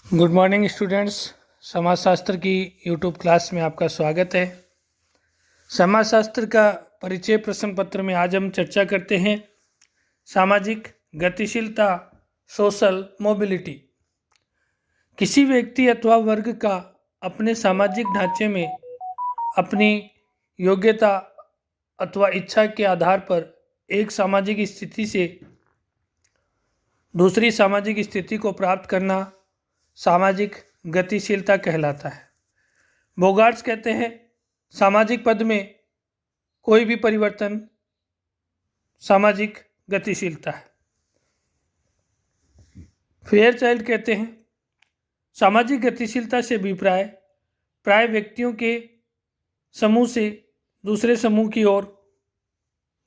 Good morning students. समाजशास्त्र की YouTube class में आपका स्वागत है। समाजशास्त्र का परिचय प्रश्न पत्र में आज हम चर्चा करते हैं सामाजिक गतिशीलता, सोशल मोबिलिटी। किसी व्यक्ति अथवा वर्ग का अपने सामाजिक ढांचे में अपनी योग्यता अथवा इच्छा के आधार पर एक सामाजिक स्थिति से दूसरी सामाजिक स्थिति को प्राप्त करना सामाजिक गतिशीलता कहलाता है। बोगार्ट्स कहते हैं सामाजिक पद में कोई भी परिवर्तन सामाजिक गतिशीलता है। फेयरचाइल्ड कहते हैं सामाजिक गतिशीलता से अभिप्राय प्राय व्यक्तियों के समूह से दूसरे समूह की ओर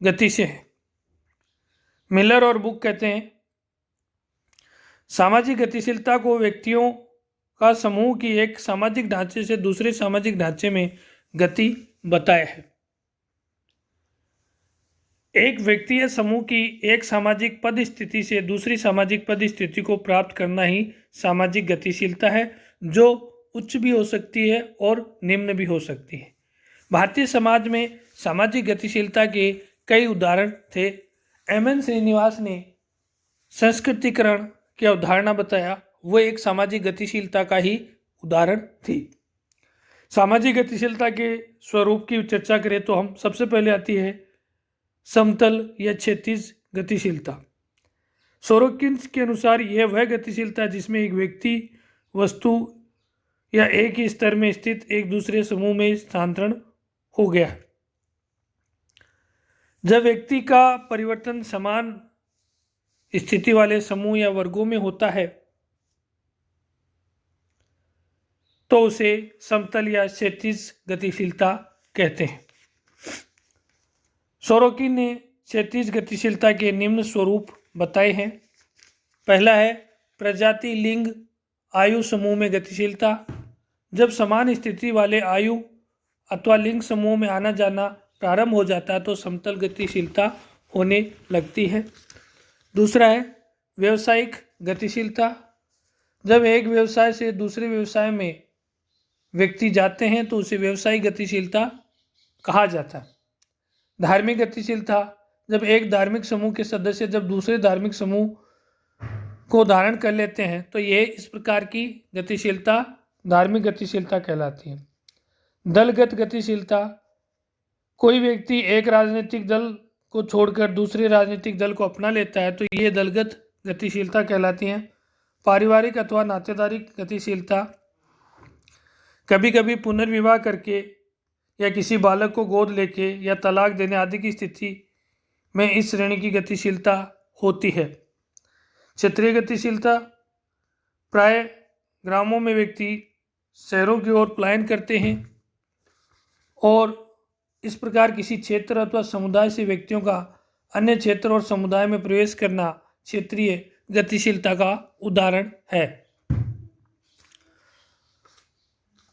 गति से है। मिलर और बुक कहते हैं सामाजिक गतिशीलता को व्यक्तियों का समूह की एक सामाजिक ढांचे से दूसरे सामाजिक ढांचे में गति बताया है। एक व्यक्ति या समूह की एक सामाजिक पद स्थिति से दूसरी सामाजिक पद स्थिति को प्राप्त करना ही सामाजिक गतिशीलता है, जो उच्च भी हो सकती है और निम्न भी हो सकती है। भारतीय समाज में सामाजिक गतिशीलता के कई उदाहरण थे। एम.एन. श्रीनिवास ने संस्कृतिकरण की अवधारणा बताया, वो एक सामाजिक गतिशीलता का ही उदाहरण थी। सामाजिक गतिशीलता के स्वरूप की चर्चा करें तो हम सबसे पहले आती है समतल या क्षैतिज गतिशीलता। सोरोकिन के अनुसार यह वह गतिशीलता जिसमें एक व्यक्ति, वस्तु या एक ही स्तर में स्थित एक दूसरे समूह में स्थानांतरण हो गया। जब व्यक्ति का परिवर्तन समान स्थिति वाले समूह या वर्गों में होता है तो उसे समतल या क्षैतिज गतिशीलता कहते हैं। सोरोकिन ने क्षैतिज गतिशीलता के निम्न स्वरूप बताए हैं। पहला है प्रजाति, लिंग, आयु समूह में गतिशीलता। जब समान स्थिति वाले आयु अथवा लिंग समूह में आना जाना प्रारंभ हो जाता है तो समतल गतिशीलता होने लगती है। दूसरा है व्यावसायिक गतिशीलता। जब एक व्यवसाय से दूसरे व्यवसाय में व्यक्ति जाते हैं तो उसे व्यावसायिक गतिशीलता कहा जाता है। धार्मिक गतिशीलता, जब एक धार्मिक समूह के सदस्य जब दूसरे धार्मिक समूह को धारण कर लेते हैं तो ये इस प्रकार की गतिशीलता धार्मिक गतिशीलता कहलाती है। दलगत गतिशीलता, कोई व्यक्ति एक राजनीतिक दल को छोड़कर दूसरे राजनीतिक दल को अपना लेता है तो ये दलगत गतिशीलता कहलाती है। पारिवारिक अथवा नातेदारिक गतिशीलता, कभी कभी पुनर्विवाह करके या किसी बालक को गोद लेके या तलाक देने आदि की स्थिति में इस श्रेणी की गतिशीलता होती है। क्षेत्रीय गतिशीलता, प्राय ग्रामों में व्यक्ति शहरों की ओर पलायन करते हैं और इस प्रकार किसी क्षेत्र अथवा समुदाय से व्यक्तियों का अन्य क्षेत्र और समुदाय में प्रवेश करना क्षेत्रीय गतिशीलता का उदाहरण है।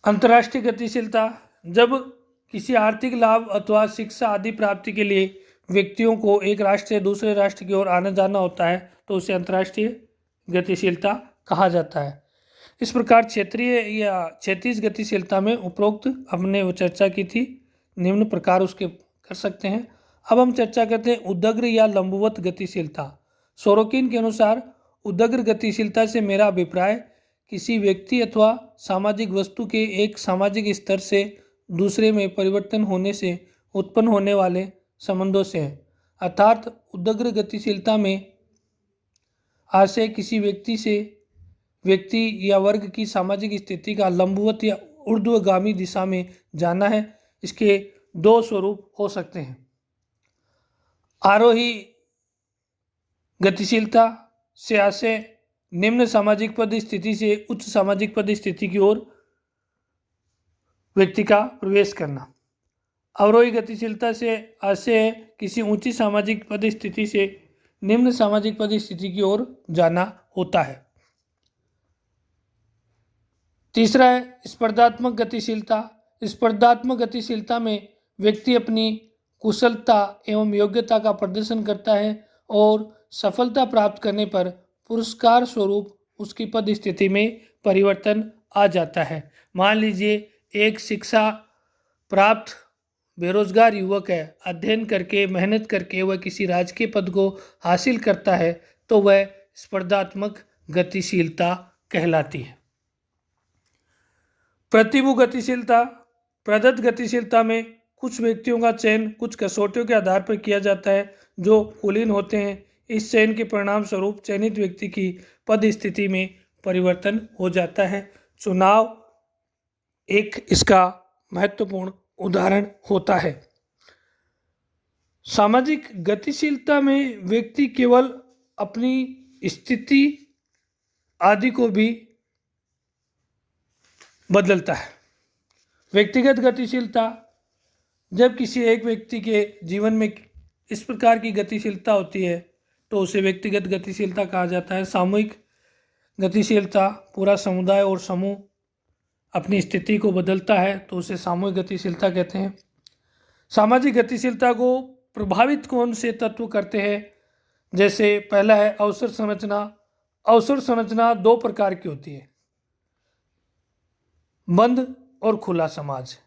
अंतर्राष्ट्रीय गतिशीलता, जब किसी आर्थिक लाभ अथवा शिक्षा आदि प्राप्ति के लिए व्यक्तियों को एक राष्ट्र से दूसरे राष्ट्र की ओर आना जाना होता है तो उसे अंतर्राष्ट्रीय गतिशीलता कहा जाता है। इस प्रकार क्षेत्रीय या क्षैतिज गतिशीलता में उपरोक्त हमने वो चर्चा की थी, निम्न प्रकार उसके कर सकते हैं। अब हम चर्चा करते हैं उदग्र या लंबवत गतिशीलता। सोरोकिन के अनुसार उदग्र गतिशीलता से मेरा अभिप्राय किसी व्यक्ति अथवा सामाजिक वस्तु के एक सामाजिक स्तर से दूसरे में परिवर्तन होने से उत्पन्न होने वाले संबंधों से है। अर्थात उदग्र गतिशीलता में आशय किसी व्यक्ति या वर्ग की सामाजिक स्थिति का लंबवत या ऊर्ध्वगामी दिशा में जाना है। इसके दो स्वरूप हो सकते हैं। आरोही गतिशीलता से आशय निम्न सामाजिक पद स्थिति से उच्च सामाजिक पद स्थिति की ओर व्यक्ति का प्रवेश करना। अवरोही गतिशीलता से आशय है किसी ऊंची सामाजिक पद स्थिति से निम्न सामाजिक पद स्थिति की ओर जाना होता है। तीसरा है स्पर्धात्मक गतिशीलता। स्पर्धात्मक गतिशीलता में व्यक्ति अपनी कुशलता एवं योग्यता का प्रदर्शन करता है और सफलता प्राप्त करने पर पुरस्कार स्वरूप उसकी पद स्थिति में परिवर्तन आ जाता है। मान लीजिए एक शिक्षा प्राप्त बेरोजगार युवक है, अध्ययन करके मेहनत करके वह किसी राजकीय पद को हासिल करता है, तो वह स्पर्धात्मक गतिशीलता कहलाती है। प्रतिभू गतिशीलता। प्रदत्त गतिशीलता में कुछ व्यक्तियों का चयन कुछ कसौटियों के आधार पर किया जाता है जो कुलीन होते हैं। इस चयन के परिणाम स्वरूप चयनित व्यक्ति की पद स्थिति में परिवर्तन हो जाता है। चुनाव एक इसका महत्वपूर्ण उदाहरण होता है। सामाजिक गतिशीलता में व्यक्ति केवल अपनी स्थिति आदि को भी बदलता है। व्यक्तिगत गतिशीलता। जब किसी एक व्यक्ति के जीवन में इस प्रकार की गतिशीलता होती है तो उसे व्यक्तिगत गतिशीलता कहा जाता है। सामूहिक गतिशीलता। पूरा समुदाय और समूह अपनी स्थिति को बदलता है तो उसे सामूहिक गतिशीलता कहते हैं। सामाजिक गतिशीलता को प्रभावित कौन से तत्व करते हैं? जैसे पहला है अवसर संरचना। अवसर संरचना दो प्रकार की होती है, बंद और खुला समाज।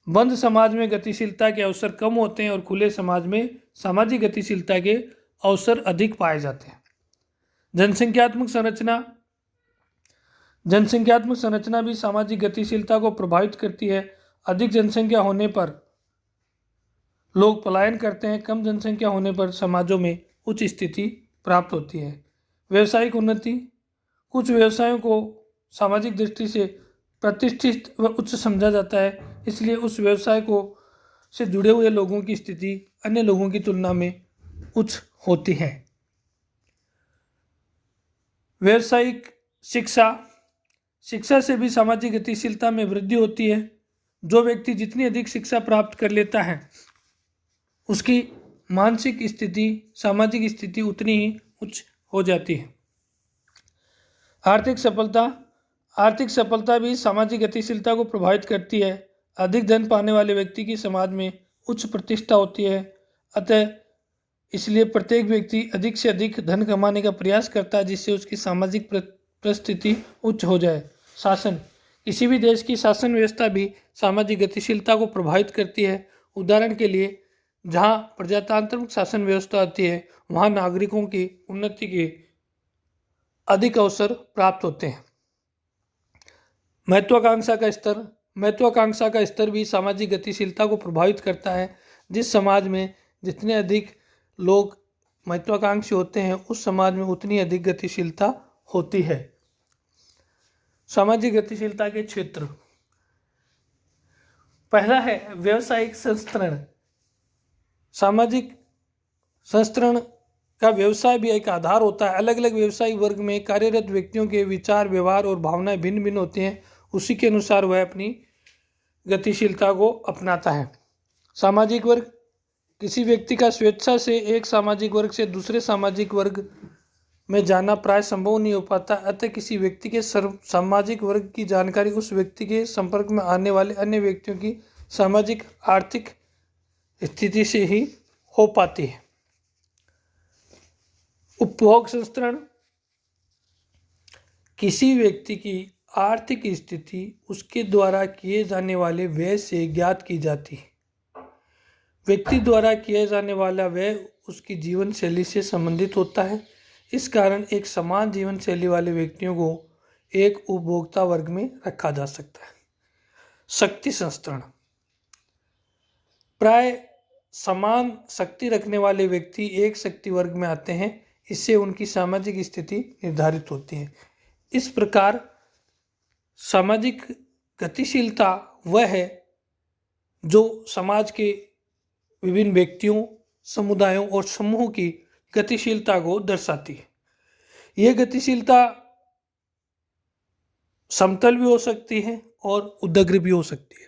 बंद समाज में गतिशीलता के अवसर कम होते हैं और खुले समाज में सामाजिक गतिशीलता के अवसर अधिक पाए जाते हैं। जनसंख्यात्मक संरचना। जनसंख्यात्मक संरचना भी सामाजिक गतिशीलता को प्रभावित करती है। अधिक जनसंख्या होने पर लोग पलायन करते हैं, कम जनसंख्या होने पर समाजों में उच्च स्थिति प्राप्त होती है। व्यवसायिक उन्नति। कुछ व्यवसायों को सामाजिक दृष्टि से प्रतिष्ठित व उच्च समझा जाता है, इसलिए उस व्यवसाय को से जुड़े हुए लोगों की स्थिति अन्य लोगों की तुलना में उच्च होती है। व्यवसायिक शिक्षा। शिक्षा से भी सामाजिक गतिशीलता में वृद्धि होती है। जो व्यक्ति जितनी अधिक शिक्षा प्राप्त कर लेता है उसकी मानसिक स्थिति, सामाजिक स्थिति उतनी ही उच्च हो जाती है। आर्थिक सफलता। आर्थिक सफलता भी सामाजिक गतिशीलता को प्रभावित करती है। अधिक धन पाने वाले व्यक्ति की समाज में उच्च प्रतिष्ठा होती है, अतः इसलिए प्रत्येक व्यक्ति अधिक से अधिक धन कमाने का प्रयास करता है जिससे उसकी सामाजिक परिस्थिति उच्च हो जाए। शासन। किसी भी देश की शासन व्यवस्था भी सामाजिक गतिशीलता को प्रभावित करती है। उदाहरण के लिए जहाँ प्रजातांत्रिक शासन व्यवस्था होती है वहाँ नागरिकों की उन्नति के अधिक अवसर प्राप्त होते हैं। महत्वाकांक्षा का स्तर। महत्वाकांक्षा का स्तर भी सामाजिक गतिशीलता को प्रभावित करता है। जिस समाज में जितने अधिक लोग महत्वाकांक्षी होते हैं उस समाज में उतनी अधिक गतिशीलता होती है। सामाजिक गतिशीलता के क्षेत्र। पहला है व्यवसायिक संस्करण। सामाजिक संस्करण का व्यवसाय भी एक आधार होता है। अलग अलग व्यवसायिक वर्ग में कार्यरत व्यक्तियों के विचार, व्यवहार और भावनाएं भिन्न भिन्न होती हैं, उसी के अनुसार वह अपनी गतिशीलता को अपनाता है। सामाजिक वर्ग। किसी व्यक्ति का स्वेच्छा से एक सामाजिक वर्ग से दूसरे सामाजिक वर्ग में जाना प्राय संभव नहीं हो पाता, अतः किसी व्यक्ति के सामाजिक वर्ग की जानकारी उस व्यक्ति के संपर्क में आने वाले अन्य व्यक्तियों की सामाजिक आर्थिक स्थिति से ही हो पाती है। उपभोग संस्करण। किसी व्यक्ति की आर्थिक स्थिति उसके द्वारा किए जाने वाले व्यय से ज्ञात की जाती है। व्यक्ति द्वारा किया जाने वाला व्यय उसकी जीवन शैली से संबंधित होता है। इस कारण एक समान जीवन शैली वाले व्यक्तियों को एक उपभोक्ता वर्ग में रखा जा सकता है। शक्ति संस्करण। प्राय समान शक्ति रखने वाले व्यक्ति एक शक्ति वर्ग में आते हैं, इससे उनकी सामाजिक स्थिति निर्धारित होती है। इस प्रकार सामाजिक गतिशीलता वह है जो समाज के विभिन्न व्यक्तियों, समुदायों और समूहों की गतिशीलता को दर्शाती है। यह गतिशीलता समतल भी हो सकती है और उद्ग्र भी हो सकती है।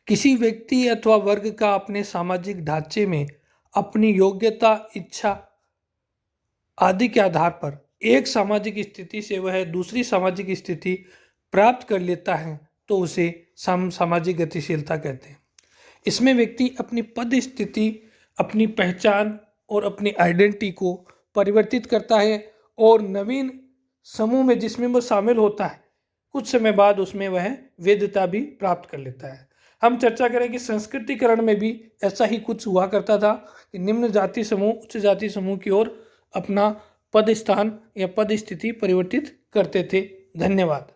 किसी व्यक्ति अथवा वर्ग का अपने सामाजिक ढांचे में अपनी योग्यता, इच्छा आदि के आधार पर एक सामाजिक स्थिति से वह दूसरी सामाजिक स्थिति प्राप्त कर लेता है तो उसे सामाजिक गतिशीलता कहते हैं। इसमें व्यक्ति अपनी पद स्थिति, अपनी पहचान और अपनी आइडेंटिटी को परिवर्तित करता है और नवीन समूह में जिसमें वो शामिल होता है कुछ समय बाद उसमें वह वैधता भी प्राप्त कर लेता है। हम चर्चा करें कि संस्कृतिकरण में भी ऐसा ही कुछ हुआ करता था कि निम्न जाति समूह उच्च जाति समूह की ओर अपना पद स्थान या पद स्थिति परिवर्तित करते थे। धन्यवाद।